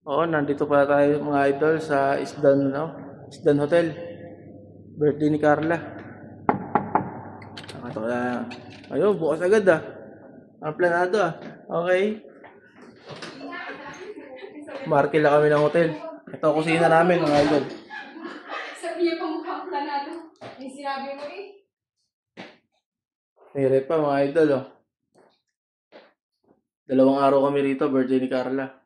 Oo, nandito pala tayo mga idol sa Isdan, no? Isdan Hotel. Birthday ni Carla. Nakatawa. Ayun, bukas agad ah. Ang planado ah. Okay. Markila kami ng hotel. Ito ang kusina namin mga idol. Sabi niya pa mukhang planado. Yung sinabi mo eh. May pa mga idol oh. 2 araw kami rito, birthday ni Carla.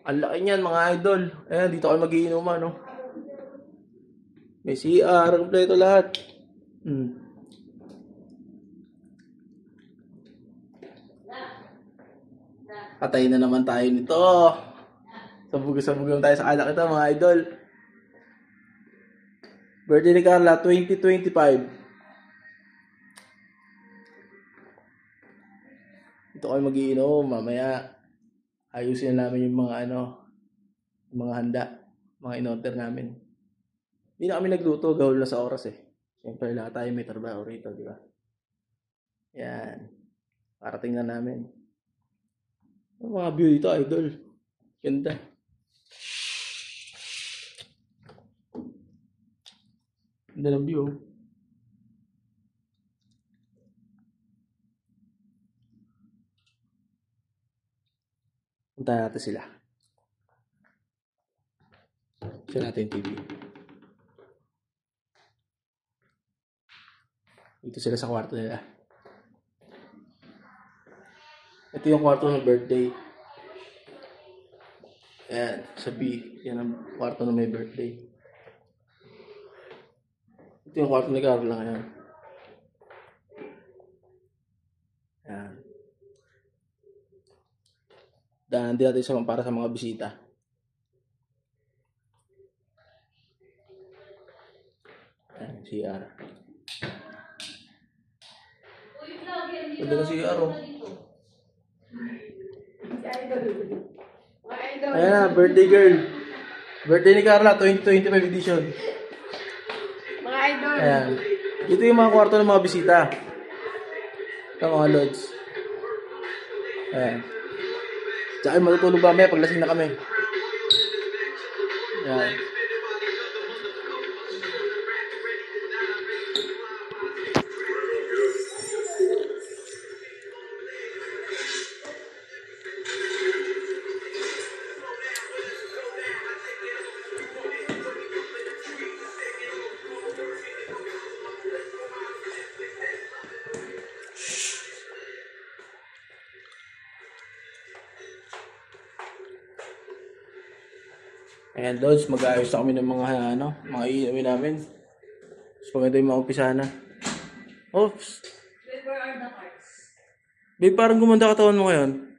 Ang laki niyan mga idol. Ayan, dito kami magiinuman no. May CR, kompleto lahat. Patay na naman tayo nito. Sabog-sabog lang tayo sa anak ito mga idol. Birthday ni Carla, 2025. Ito kayo mag-iinom, mamaya ayusin namin yung mga yung mga handa, mga in-order namin. Hindi na kami nagluto, gawal na sa oras eh. Siyempre lahat tayo may trabaho rito, di ba? Yan. Para tingnan namin. Yung mga view dito, idol. Ganda. Ganda ng view. Punta natin sila. Siya natin TV. Dito sila sa kwarto nila. Ito yung kwarto ng birthday. Ayan, sa B. Yan ang kwarto na may birthday. Ito yung kwarto ni Carla ngayon. Ayan. Daan din natin para sa mga bisita. Ayan, CR. Ganda na CR oh. Ayan na, birthday girl. Birthday ni Carla, 2025 edition. Mga idol. Ayan. Ito yung mga kwarto ng mga bisita. Ito mga lods. Ayan. Tsaka matutulog mamaya pag lasing na kami. Ayan. Ayan, Lods, mag-aayos na kami ng mga iinumin namin. Mas maganda yung maumpisa na. Oops! Where are the cards? Babe, parang gumanda katawan mo ngayon.